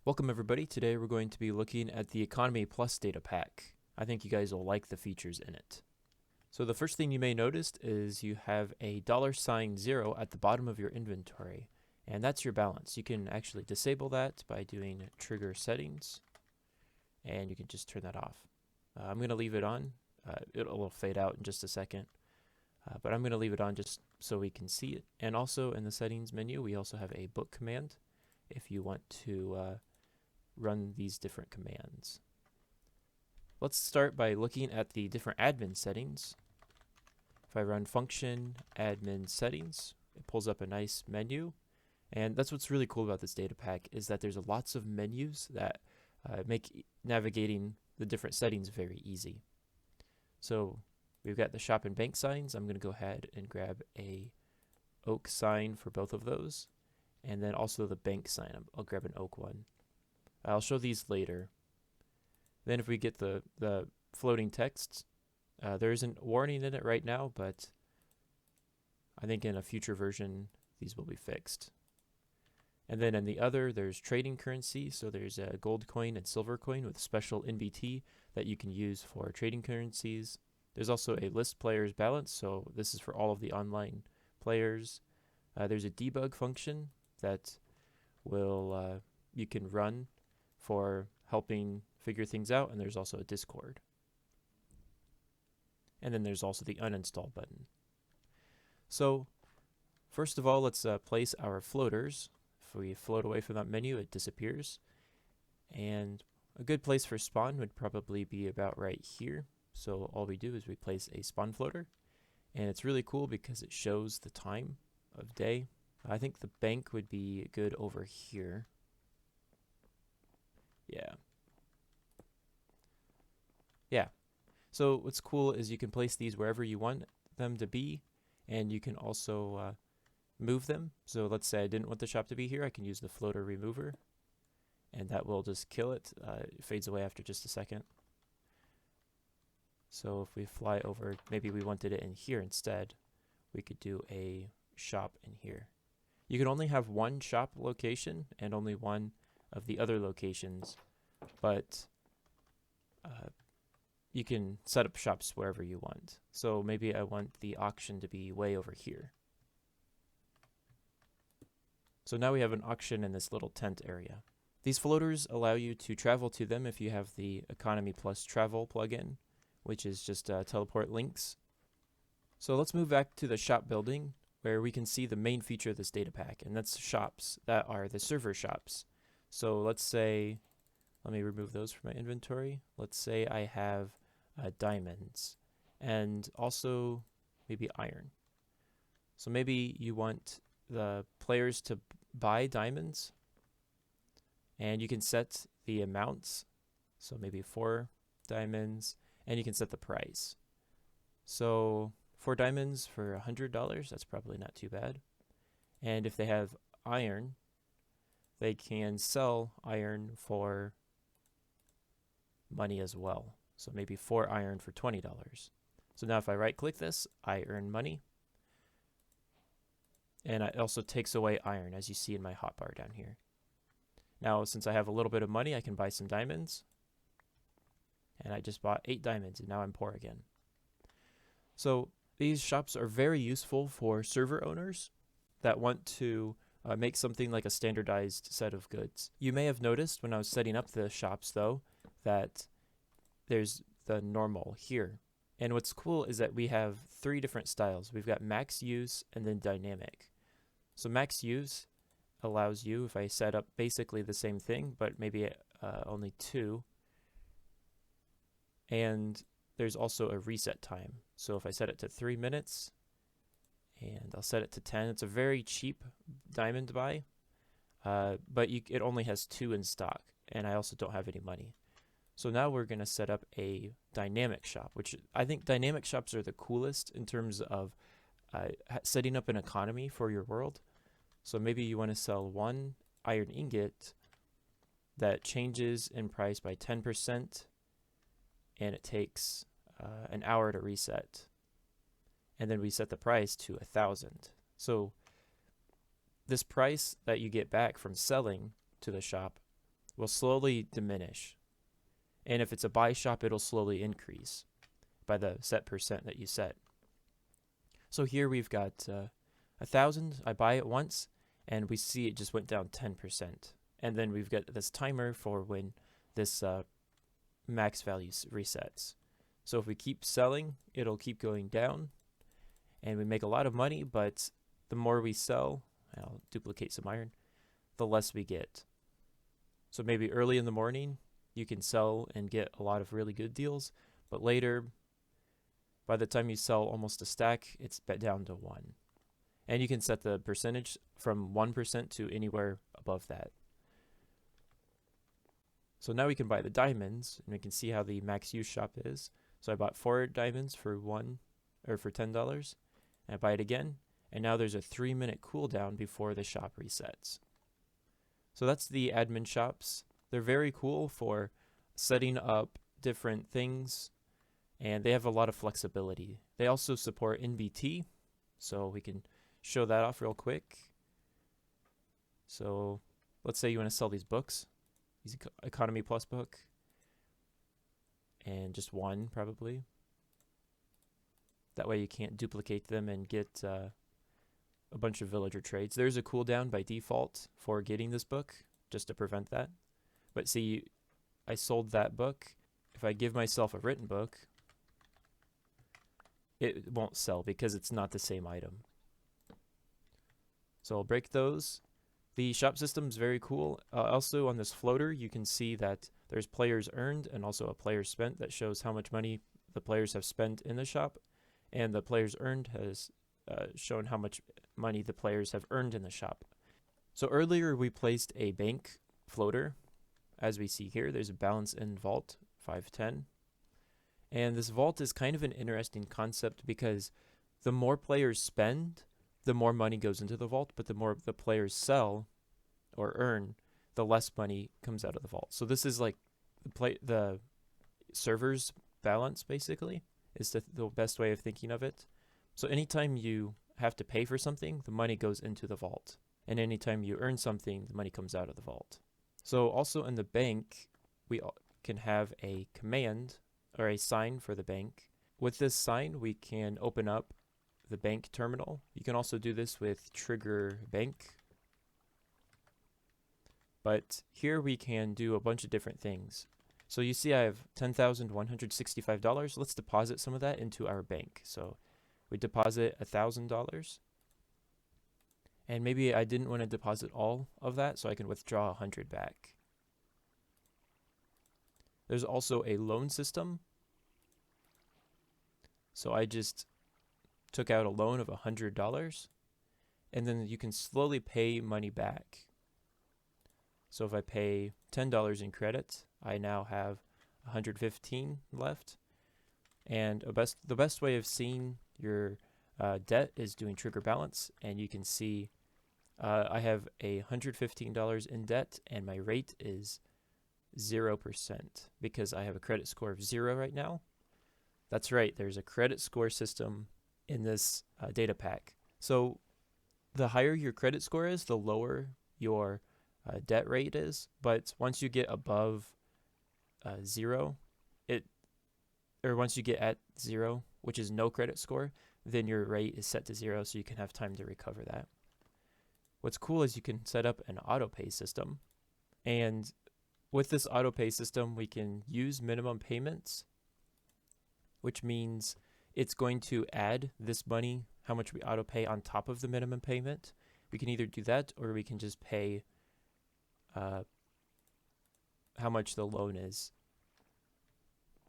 Welcome everybody. Today we're going to be looking at the EconomyPlus DataPack. I think you guys will like the features in it. So the first thing you may notice is you have a $0 at the bottom of your inventory, and that's your balance. You can actually disable that by doing trigger settings, and you can just turn that off. I'm going to leave it on. It'll fade out in just a second, but I'm going to leave it on just so we can see it. And also in the settings menu, we also have a book command if you want to run these different commands. Let's start by looking at the different admin settings. If I run function admin settings, it pulls up a nice menu. And that's what's really cool about this data pack, is that there's lots of menus that make navigating the different settings very easy. So we've got the shop and bank signs. I'm going to go ahead and grab a oak sign for both of those. And then also the bank sign. I'll grab an oak one. I'll show these later. Then if we get the floating text, there isn't a warning in it right now, but I think in a future version these will be fixed. And then in the other, there's trading currency. So there's a gold coin and silver coin with special NBT that you can use for trading currencies. There's also a list players balance. So this is for all of the online players. There's a debug function that will you can run for helping figure things out, and there's also a Discord. And then there's also the uninstall button. So first of all, let's place our floaters. If we float away from that menu, it disappears. And a good place for spawn would probably be about right here. So all we do is we place a spawn floater, and it's really cool because it shows the time of day. I think the bank would be good over here. Yeah. So what's cool is you can place these wherever you want them to be, and you can also move them. So let's say I didn't want the shop to be here. I can use the floater remover, and that will just kill it. It fades away after just a second. So if we fly over, maybe we wanted it in here instead, we could do a shop in here. You can only have one shop location and only one of the other locations, but you can set up shops wherever you want. So maybe I want the auction to be way over here. So now we have an auction in this little tent area. These floaters allow you to travel to them if you have the EconomyPlus Travel plugin, which is just teleport links. So let's move back to the shop building, where we can see the main feature of this data pack, and that's shops that are the server shops. So let's say, let me remove those from my inventory. Let's say I have diamonds and also maybe iron. So maybe you want the players to buy diamonds, and you can set the amounts. So maybe 4 diamonds, and you can set the price. So 4 diamonds for $100, that's probably not too bad. And if they have iron, they can sell iron for money as well. So maybe 4 iron for $20. So now if I right click this, I earn money. And it also takes away iron, as you see in my hotbar down here. Now since I have a little bit of money, I can buy some diamonds. And I just bought 8 diamonds, and now I'm poor again. So these shops are very useful for server owners that want to make something like a standardized set of goods. You may have noticed when I was setting up the shops, though, that there's the normal here. And what's cool is that we have 3 different styles. We've got max use and then dynamic. So max use allows you, if I set up basically the same thing, but maybe only 2, and there's also a reset time. So if I set it to 3 minutes, and I'll set it to 10, it's a very cheap diamond to buy, but it only has 2 in stock, and I also don't have any money. So now we're going to set up a dynamic shop, which I think dynamic shops are the coolest in terms of setting up an economy for your world. So maybe you want to sell 1 iron ingot that changes in price by 10%, and it takes an hour to reset. And then we set the price to 1,000. So this price that you get back from selling to the shop will slowly diminish. And if it's a buy shop, it'll slowly increase by the set percent that you set. So here we've got 1,000. I buy it once, and we see it just went down 10%. And then we've got this timer for when this max value resets. So if we keep selling, it'll keep going down, and we make a lot of money, but the more we sell, I'll duplicate some iron, the less we get. So maybe early in the morning, you can sell and get a lot of really good deals, but later, by the time you sell almost a stack, it's down to 1. And you can set the percentage from 1% to anywhere above that. So now we can buy the diamonds, and we can see how the max use shop is. So I bought 4 diamonds for $10, and I buy it again, and now there's a 3-minute cooldown before the shop resets. So that's the admin shops. They're very cool for setting up different things, and they have a lot of flexibility. They also support NBT, so we can show that off real quick. So let's say you want to sell these books, these EconomyPlus book, and just one probably. That way you can't duplicate them and get a bunch of villager trades. There's a cooldown by default for getting this book, just to prevent that. But see, I sold that book. If I give myself a written book, it won't sell because it's not the same item. So I'll break those. The shop system is very cool. Also on this floater, you can see that there's players earned and also a player spent that shows how much money the players have spent in the shop. And the players earned has shown how much money the players have earned in the shop. So earlier we placed a bank floater. As we see here, there's a balance in vault 510. And this vault is kind of an interesting concept because the more players spend, the more money goes into the vault, but the more the players sell or earn, the less money comes out of the vault. So this is like the server's balance, basically, is the best way of thinking of it. So anytime you have to pay for something, the money goes into the vault. And anytime you earn something, the money comes out of the vault. So also in the bank, we can have a command or a sign for the bank. With this sign, we can open up the bank terminal. You can also do this with trigger bank. But here we can do a bunch of different things. So you see I have $10,165. Let's deposit some of that into our bank. So we deposit $1,000. And maybe I didn't want to deposit all of that, so I can withdraw 100 back. There's also a loan system. So I just took out a loan of $100, and then you can slowly pay money back. So if I pay $10 in credit, I now have 115 left. And the best way of seeing your debt is doing trigger balance, and you can see I have $115 in debt, and my rate is 0% because I have a credit score of 0 right now. That's right, there's a credit score system in this data pack. So the higher your credit score is, the lower your debt rate is. But once you get above 0, once you get at 0, which is no credit score, then your rate is set to 0, so you can have time to recover that. What's cool is you can set up an auto pay system, and with this auto pay system, we can use minimum payments, which means it's going to add this money, how much we auto pay on top of the minimum payment. We can either do that, or we can just pay how much the loan is,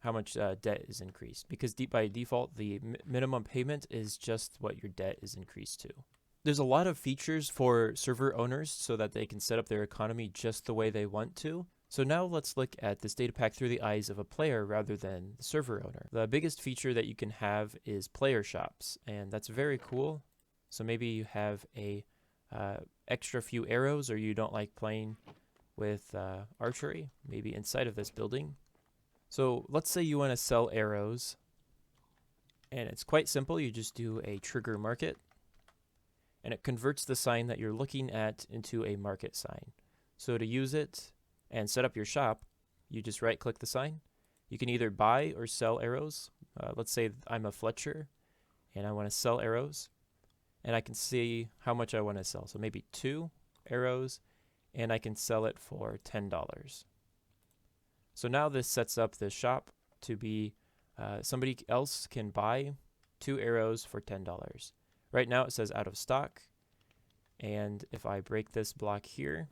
how much debt is increased, because by default the minimum payment is just what your debt is increased to. There's a lot of features for server owners so that they can set up their economy just the way they want to. So now let's look at this data pack through the eyes of a player rather than the server owner. The biggest feature that you can have is player shops, and that's very cool. So maybe you have a extra few arrows, or you don't like playing with archery, maybe inside of this building. So let's say you want to sell arrows, and it's quite simple. You just do a trigger market, and it converts the sign that you're looking at into a market sign. So to use it, and set up your shop, you just right click the sign. You can either buy or sell arrows. Let's say I'm a Fletcher and I want to sell arrows, and I can see how much I want to sell. So maybe 2 arrows, and I can sell it for $10. So now this sets up the shop to be somebody else can buy 2 arrows for $10. Right now it says out of stock, and if I break this block here,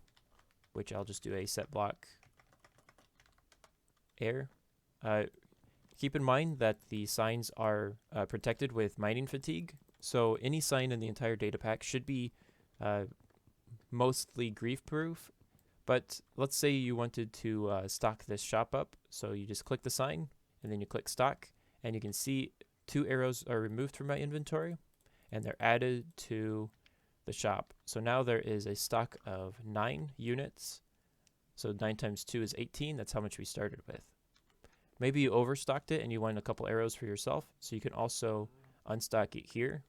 which I'll just do a set block air, keep in mind that the signs are protected with mining fatigue. So any sign in the entire data pack should be mostly grief proof. But let's say you wanted to stock this shop up. So you just click the sign and then you click stock, and you can see 2 arrows are removed from my inventory and they're added to the shop. So now there is a stock of 9 units. So 9 times 2 is 18. That's how much we started with. Maybe you overstocked it and you want a couple arrows for yourself. So you can also unstock it here,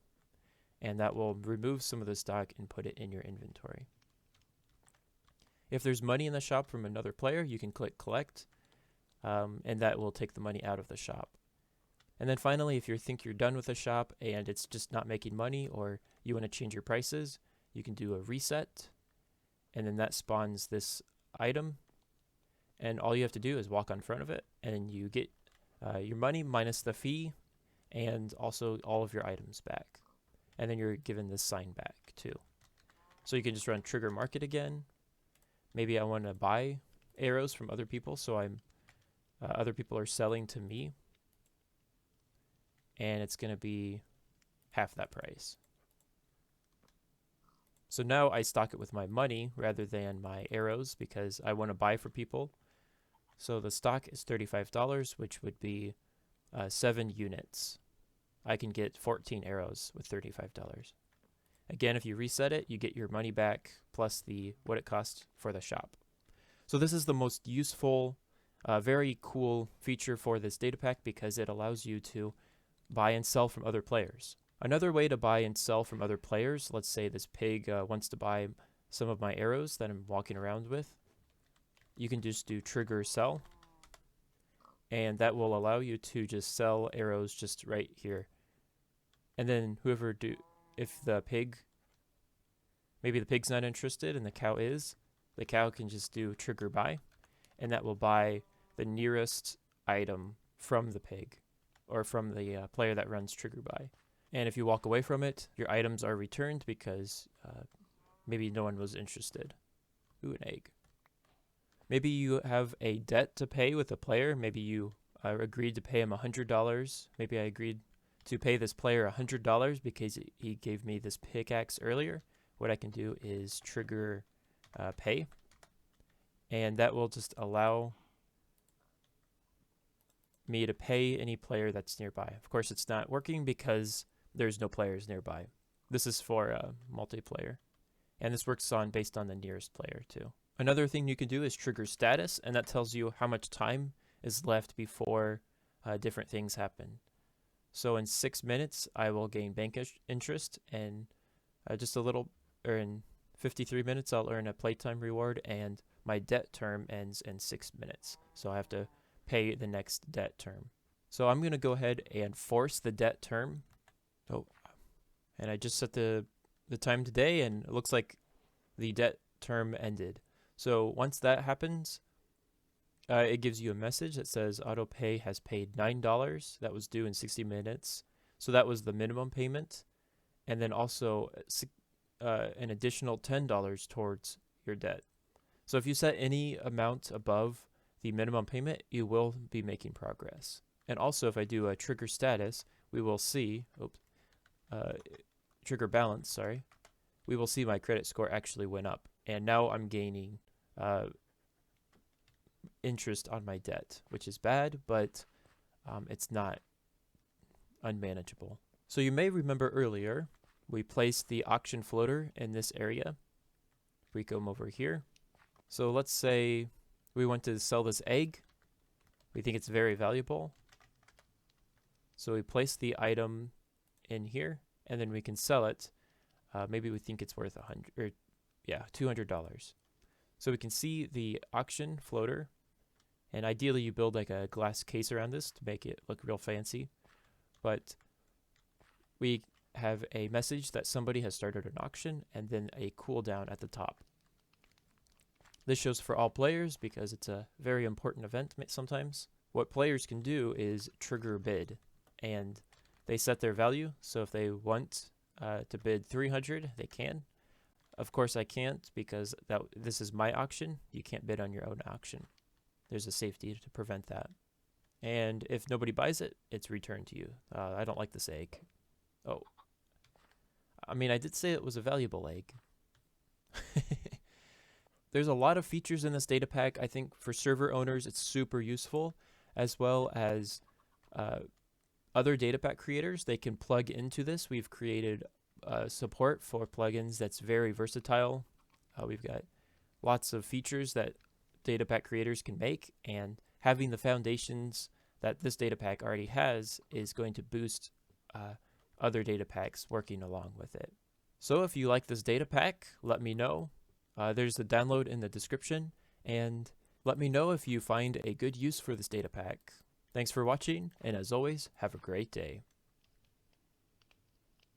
and that will remove some of the stock and put it in your inventory. If there's money in the shop from another player, you can click collect, and that will take the money out of the shop. And then finally, if you think you're done with the shop and it's just not making money, or you want to change your prices, you can do a reset, and then that spawns this item. And all you have to do is walk on front of it, and you get your money minus the fee and also all of your items back. And then you're given this sign back too. So you can just run trigger market again. Maybe I want to buy arrows from other people, so other people are selling to me, and it's going to be half that price. So now I stock it with my money rather than my arrows because I want to buy for people. So the stock is $35, which would be 7 units. I can get 14 arrows with $35. Again, if you reset it, you get your money back plus what it costs for the shop. So this is the most useful, very cool feature for this data pack because it allows you to buy and sell from other players. Another way to buy and sell from other players, let's say this pig wants to buy some of my arrows that I'm walking around with. You can just do trigger sell, and that will allow you to just sell arrows just right here. And then if the pig, maybe the pig's not interested and the cow is, the cow can just do trigger buy, and that will buy the nearest item from the pig or from the player that runs trigger buy. And if you walk away from it, your items are returned because maybe no one was interested. Ooh, an egg. Maybe you have a debt to pay with a player. Maybe you agreed to pay him $100. Maybe I agreed to pay this player $100 because he gave me this pickaxe earlier. What I can do is trigger pay, and that will just allow me to pay any player that's nearby. Of course, it's not working because there's no players nearby. This is for multiplayer, and this works based on the nearest player too. Another thing you can do is trigger status, and that tells you how much time is left before different things happen. So in 6 minutes, I will gain bank interest, and in 53 minutes, I'll earn a playtime reward, and my debt term ends in 6 minutes. So I have to pay the next debt term. So I'm going to go ahead and force the debt term. Oh, and I just set the time today, and it looks like the debt term ended. So once that happens, it gives you a message that says AutoPay has paid $9. That was due in 60 minutes. So that was the minimum payment. And then also an additional $10 towards your debt. So if you set any amount above the minimum payment, you will be making progress. And also if I do a trigger status, we will see, trigger balance, sorry. We will see my credit score actually went up. And now I'm gaining interest on my debt, which is bad, but it's not unmanageable. So you may remember earlier, we placed the auction floater in this area. We come over here. So let's say we want to sell this egg. We think it's very valuable. So we place the item in here, and then we can sell it. Maybe we think it's worth $200. So we can see the auction floater, and ideally you build like a glass case around this to make it look real fancy. But we have a message that somebody has started an auction and then a cooldown at the top. This shows for all players because it's a very important event sometimes. What players can do is trigger bid, and they set their value. So if they want to bid 300, they can. Of course I can't because this is my auction. You can't bid on your own auction. There's a safety to prevent that. And if nobody buys it, it's returned to you. I don't like this egg. Oh. I mean, I did say it was a valuable egg. There's a lot of features in this data pack. I think for server owners, it's super useful, as well as other data pack creators. They can plug into this. We've created support for plugins that's very versatile. We've got lots of features that data pack creators can make, and having the foundations that this data pack already has is going to boost other data packs working along with it. So if you like this data pack, let me know. There's the download in the description, and let me know if you find a good use for this data pack. Thanks for watching, and as always, have a great day.